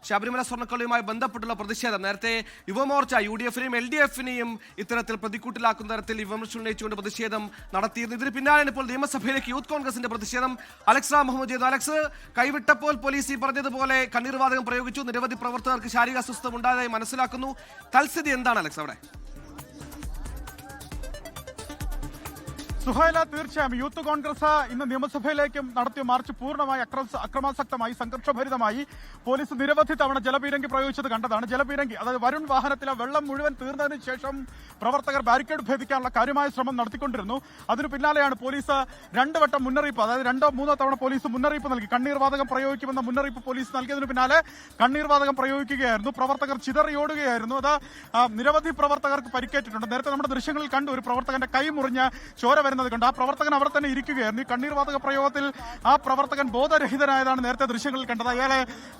ശബരിമല സ്വർണ്ണക്കൊള്ളയുമായി ബന്ധപ്പെട്ടുള്ള പ്രതിഷേധം. നേരത്തെ യുവമോർച്ച UDF-നെയും LDF-നെയും ഇത്തരത്തിൽ പ്രതിക്കൂട്ടിലാക്കുന്ന തരത്തിൽ വിമർശനം ഉന്നയിച്ചുകൊണ്ട് പ്രതിഷേധം നടത്തിയിരുന്നു. ഇതിന് പിന്നാലെയാണ് ഇപ്പോൾ നിയമസഭയിലേക്ക് യൂത്ത് കോൺഗ്രസിന്റെ പ്രതിഷേധം. അലക്സ് മുഹമ്മദ് ചെയ്തു. അലക്സ്, കൈവിട്ടപ്പോൾ പോലീസ് ഈ പറഞ്ഞതുപോലെ കണ്ണീർവാതകം പ്രയോഗിച്ചു. നിരവധി പ്രവർത്തകർക്ക് ശാരീരിക അസ്വസ്ഥത ഉണ്ടായതായി മനസ്സിലാക്കുന്നു. തൽസ്ഥിതി എന്താണ് അലക്സ് അവിടെ? സുഹൈല, തീർച്ചയായും യൂത്ത് കോൺഗ്രസ് ഇന്ന് നിയമസഭയിലേക്കും നടത്തിയ മാർച്ച് പൂർണ്ണമായി അക്രമാസക്തമായി സംഘർഷഭരിതമായി. പോലീസ് നിരവധി തവണ ജലപീരങ്കി പ്രയോഗിച്ചത് കണ്ടതാണ്. ജലപീരങ്കി, അതായത് വരുൺ വാഹനത്തിലെ വെള്ളം മുഴുവൻ തീർന്നതിന് ശേഷം പ്രവർത്തകർ ബാരിക്കേഡ് ഭേദിക്കാനുള്ള കാര്യമായ ശ്രമം നടത്തിക്കൊണ്ടിരുന്നു. അതിനു പിന്നാലെയാണ് പോലീസ് രണ്ടു വട്ടം മുന്നറിയിപ്പ്, അതായത് 2-3 തവണ പോലീസ് മുന്നറിയിപ്പ് നൽകി. കണ്ണീർവാതകം പ്രയോഗിക്കുമെന്ന മുന്നറിയിപ്പ് പോലീസ് നൽകിയതിനു പിന്നാലെ കണ്ണീർവാതകം പ്രയോഗിക്കുകയായിരുന്നു. പ്രവർത്തകർ ചിതറിയോടുകയായിരുന്നു. അത് നിരവധി പ്രവർത്തകർക്ക് പരിക്കേറ്റിട്ടുണ്ട്. നേരത്തെ നമ്മുടെ ദൃശ്യങ്ങളിൽ കണ്ടു, ഒരു പ്രവർത്തകന്റെ കൈ മുറിഞ്ഞ് ചോര വരുന്നത് കണ്ട്. ആ പ്രവർത്തകൻ അവിടെ തന്നെ ഇരിക്കുകയായിരുന്നു. ഈ കണ്ണീർവാതക പ്രയോഗത്തിൽ ആ പ്രവർത്തകൻ ബോധരഹിതനായതാണ് നേരത്തെ ദൃശ്യങ്ങളിൽ കണ്ടത്.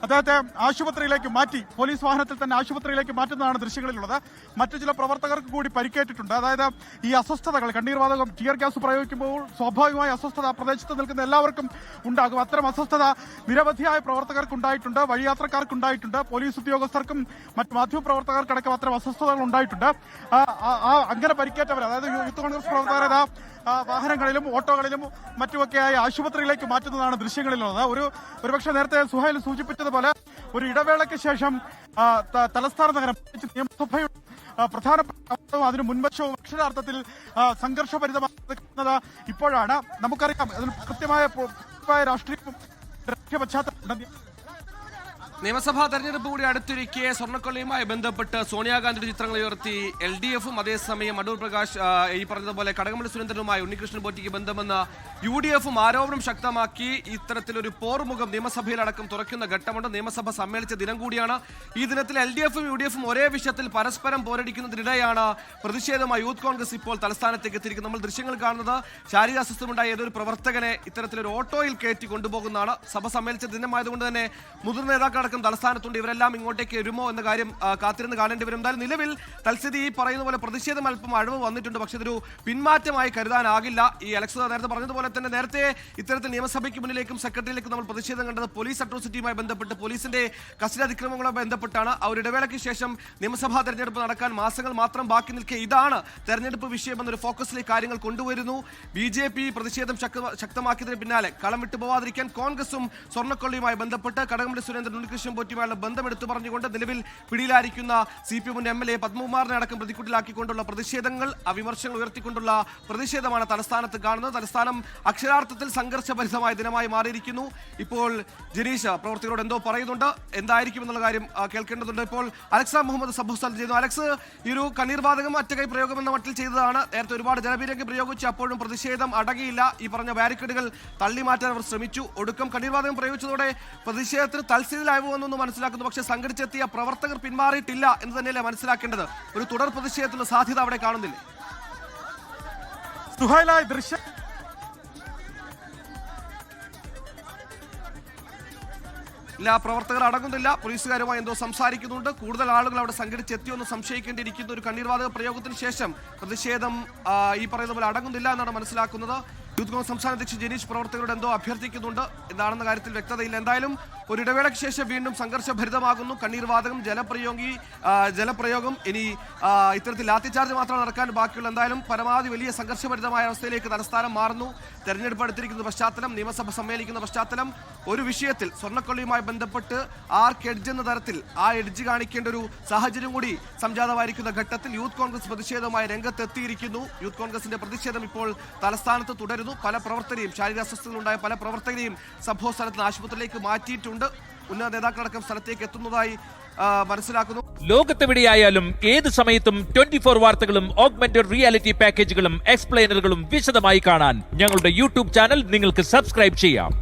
അദ്ദേഹത്തെ ആശുപത്രിയിലേക്ക് മാറ്റി, പോലീസ് വാഹനത്തിൽ തന്നെ ആശുപത്രിയിലേക്ക് മാറ്റുന്നതാണ് ദൃശ്യങ്ങളിലുള്ളത്. മറ്റു ചില പ്രവർത്തകർക്ക് കൂടി പരിക്കേറ്റിട്ടുണ്ട്. അതായത് ഈ അസ്വസ്ഥതകൾ, കണ്ണീർവാതകം, ടിയർ ഗ്യാസ് പ്രയോഗിക്കുമ്പോൾ സ്വാഭാവികമായ അസ്വസ്ഥത പ്രദേശത്ത് നിൽക്കുന്ന എല്ലാവർക്കും ഉണ്ടാകും. അത്തരം അസ്വസ്ഥത നിരവധിയായ പ്രവർത്തകർക്ക് ഉണ്ടായിട്ടുണ്ട്, വഴിയാത്രക്കാർക്കുണ്ടായിട്ടുണ്ട്, പോലീസ് ഉദ്യോഗസ്ഥർക്കും മറ്റ് മാധ്യമപ്രവർത്തകർക്കടക്കം അത്തരം അസ്വസ്ഥതകൾ ഉണ്ടായിട്ടുണ്ട്. അങ്ങനെ പരിക്കേറ്റവർ, അതായത് യൂത്ത് കോൺഗ്രസ് പ്രവർത്തകർ വാഹനങ്ങളിലും ഓട്ടോകളിലും മറ്റുമൊക്കെയായി ആശുപത്രിയിലേക്ക് മാറ്റുന്നതാണ് ദൃശ്യങ്ങളിലുള്ളത്. ഒരുപക്ഷെ നേരത്തെ സുഹൈൽ സൂചിപ്പിച്ചതുപോലെ ഒരു ഇടവേളയ്ക്ക് ശേഷം തലസ്ഥാന നഗരം നിയമസഭയുടെ പ്രധാനപ്പെട്ട അതിന് മുൻവശവും അക്ഷരാർത്ഥത്തിൽ സംഘർഷഭരിതമാക്കുന്നത് ഇപ്പോഴാണ്. നമുക്കറിയാം, അതിന് കൃത്യമായ രാഷ്ട്രീയ പശ്ചാത്തലം. നിയമസഭാ തെരഞ്ഞെടുപ്പ് കൂടി അടുത്തിരിക്കെ സ്വർണ്ണക്കൊള്ളയുമായി ബന്ധപ്പെട്ട് സോണിയാഗാന്ധിയുടെ ചിത്രങ്ങൾ ഉയർത്തി LDF-ഉം അതേസമയം അടൂർ പ്രകാശ് ഈ പറഞ്ഞതുപോലെ കടകംപള്ളി സുരേന്ദ്രനുമായി ഉണ്ണികൃഷ്ണൻ പോറ്റിക്ക് ബന്ധമെന്ന് UDF-ഉം ആരോപണം ശക്തമാക്കി. ഇത്തരത്തിലൊരു പോർമുഖം നിയമസഭയിലടക്കം തുറക്കുന്ന ഘട്ടമുണ്ട്. നിയമസഭ സമ്മേളിച്ച ദിനം കൂടിയാണ്. ഈ ദിനത്തിൽ LDF-ഉം UDF-ഉം ഒരേ വിഷയത്തിൽ പരസ്പരം പോരടിക്കുന്നതിനിടെയാണ് പ്രതിഷേധമായി യൂത്ത് കോൺഗ്രസ് ഇപ്പോൾ തലസ്ഥാനത്തേക്ക് എത്തിയിരിക്കുന്നത്. നമ്മൾ ദൃശ്യങ്ങൾ കാണുന്നത് ശാരീരിക അസ്വസ്ഥമുണ്ടായ ഏതൊരു പ്രവർത്തകനെ ഇത്തരത്തിലൊരു ഓട്ടോയിൽ കയറ്റി കൊണ്ടുപോകുന്നതാണ്. സഭ സമ്മേളിച്ച ദിനമായതുകൊണ്ട് തന്നെ മുതിർന്ന നേതാക്കൾ തലസ്ഥാനത്തുണ്ട്. ഇവരെല്ലാം ഇങ്ങോട്ടേക്ക് വരുമോ എന്ന കാര്യം കാത്തിരുന്ന് കാണേണ്ടി വരും. എന്തായാലും നിലവിൽ തൽസ്ഥിതി ഈ പറയുന്ന പോലെ പ്രതിഷേധം അല്പം അഴിവ് വന്നിട്ടുണ്ട്. പക്ഷേ ഇതൊരു പിന്മാറ്റമായി കരുതാനാകില്ല. ഈ അലക്സ് നേരത്തെ പറഞ്ഞതുപോലെ തന്നെ നേരത്തെ ഇത്തരത്തിൽ നിയമസഭയ്ക്ക് മുന്നിലേക്കും സെക്രട്ടറിയിലേക്കും നമ്മൾ പ്രതിഷേധം കണ്ടത് പോലീസ് അട്രോസിറ്റിയുമായി ബന്ധപ്പെട്ട്, പോലീസിന്റെ കസ്റ്റഡി അതിക്രമങ്ങളുമായി ബന്ധപ്പെട്ടാണ്. ആ ഒരു ഇടവേളയ്ക്ക് ശേഷം നിയമസഭാ തെരഞ്ഞെടുപ്പ് നടക്കാൻ മാസങ്ങൾ മാത്രം ബാക്കി നിൽക്കെ ഇതാണ് തെരഞ്ഞെടുപ്പ് വിഷയം എന്നൊരു ഫോക്കസിലേക്ക് കാര്യങ്ങൾ കൊണ്ടുവരുന്നു. BJP പ്രതിഷേധം ശക്തമാക്കിയതിന് പിന്നാലെ കളം വിട്ടു പോവാതിരിക്കാൻ കോൺഗ്രസും സ്വർണ്ണക്കൊള്ളിയുമായി ബന്ധപ്പെട്ട് കടകംപള്ളി സുരേന്ദ്രൻ കൃഷ്ണൻ പോറ്റിയുമായുള്ള ബന്ധം എടുത്തു പറഞ്ഞുകൊണ്ട് നിലവിൽ പിടിയിലായിരിക്കുന്ന CPM MLA പത്മകുമാറിനെ അടക്കം പ്രതിക്കൂട്ടിലാക്കിക്കൊണ്ടുള്ള പ്രതിഷേധങ്ങൾ, വിമർശനങ്ങൾ ഉയർത്തിക്കൊണ്ടുള്ള പ്രതിഷേധമാണ് തലസ്ഥാനത്ത് കാണുന്നത്. തലസ്ഥാനം അക്ഷരാർത്ഥത്തിൽ സംഘർഷഭരിതമായ ദിനമായി മാറിയിരിക്കുന്നു. ഇപ്പോൾ ജനീഷ് പ്രവർത്തകരോട് എന്തോ പറയുന്നുണ്ട്, എന്തായിരിക്കും എന്നുള്ള കാര്യം കേൾക്കേണ്ടതുണ്ട്. ഇപ്പോൾ അലക്സ് മുഹമ്മദ് സബൂസൽ ചെയ്യുന്നു. അലക്സ്, ഈ ഒരു കണ്ണീർവാതകം ഒറ്റകൈ പ്രയോഗം എന്ന മട്ടിൽ ചെയ്തതാണ്. നേരത്തെ ഒരുപാട് ജലപീരങ്കി പ്രയോഗിച്ച് അപ്പോഴും പ്രതിഷേധം അടങ്ങിയില്ല. ഈ പറഞ്ഞ ബാരിക്കേഡുകൾ തള്ളിമാറ്റാൻ അവർ ശ്രമിച്ചു. ഒടുക്കം കണ്ണീർവാതകം പ്രയോഗിച്ചതോടെ പ്രതിഷേധത്തിന് തൽസ്ഥിതിയിലാവുമെന്ന് മനസ്സിലാക്കുന്നു. പക്ഷേ സംഘടിച്ചെത്തിയ പ്രവർത്തകർ പിന്മാറിയിട്ടില്ല എന്ന് തന്നെയല്ലേ മനസ്സിലാക്കേണ്ടത്? ഒരു തുടർ പ്രതിഷേധത്തിന് സാധ്യത അവിടെ കാണുന്നില്ലേ? ഇല്ല, പ്രവർത്തകർ അടങ്ങുന്നില്ല. പോലീസുകാരുമായി എന്തോ സംസാരിക്കുന്നുണ്ട്. കൂടുതൽ ആളുകൾ അവിടെ സംഘടിച്ചെത്തിയെന്ന് സംശയിക്കേണ്ടിയിരിക്കുന്ന ഒരു കണ്ണീർവാതക പ്രയോഗത്തിന് ശേഷം പ്രതിഷേധം ഈ പറയുന്ന പോലെ അടങ്ങുന്നില്ല എന്നാണ് മനസ്സിലാക്കുന്നത്. യൂത്ത് കോൺഗ്രസ് സംസ്ഥാന അധ്യക്ഷൻ ജനീഷ് പ്രവർത്തകരോട് എന്തോ അഭ്യർത്ഥിക്കുന്നുണ്ട്. എന്താണെന്ന കാര്യത്തിൽ വ്യക്തതയില്ല. എന്തായാലും ഒരു ഇടവേളയ്ക്ക് ശേഷം വീണ്ടും സംഘർഷഭരിതമാകുന്നു. കണ്ണീർവാതകം, ജലപ്രയോഗം, ഇനി ഇത്തരത്തിൽ ലാത്തിചാർജ് മാത്രം നടക്കാൻ ബാക്കിയുള്ള. എന്തായാലും പരമാവധി വലിയ സംഘർഷഭരിതമായ അവസ്ഥയിലേക്ക് തലസ്ഥാനം മാറുന്നു. തെരഞ്ഞെടുപ്പ് അടുത്തിരിക്കുന്ന പശ്ചാത്തലം, നിയമസഭ സമ്മേളിക്കുന്ന പശ്ചാത്തലം, ഒരു വിഷയത്തിൽ സ്വർണ്ണക്കൊള്ളിയുമായി ബന്ധപ്പെട്ട് ആർക്ക് എഡ്ജ് എന്ന തരത്തിൽ ആ എഡ്ജ് കാണിക്കേണ്ട ഒരു സാഹചര്യം കൂടി സംജാതമായിരിക്കുന്ന ഘട്ടത്തിൽ യൂത്ത് കോൺഗ്രസ് പ്രതിഷേധവുമായി രംഗത്തെത്തിയിരിക്കുന്നു. യൂത്ത് കോൺഗ്രസിന്റെ പ്രതിഷേധം ഇപ്പോൾ തലസ്ഥാനത്ത് തുടരുന്നു. പല പ്രവർത്തകരെയും, ശാരീരിക അസ്വസ്ഥതകളുണ്ടായ പല പ്രവർത്തകരെയും സംഭവ സ്ഥലത്ത് ആശുപത്രിയിലേക്ക് മാറ്റിയിട്ടുണ്ട്. ഉന്നത നേതാക്കളടക്കം സ്ഥലത്തേക്ക് എത്തുന്നതായി മനസ്സിലാക്കുന്നു. ലോകത്തെവിടെയായാലും ഏത് സമയത്തും 24 വാർത്തകളും ഓഗ്മെന്റഡ് റിയാലിറ്റി പാക്കേജുകളും എക്സ്പ്ലെയിനറുകളും വിശദമായി കാണാൻ ഞങ്ങളുടെ YouTube ചാനൽ നിങ്ങൾക്ക് സബ്സ്ക്രൈബ് ചെയ്യാം.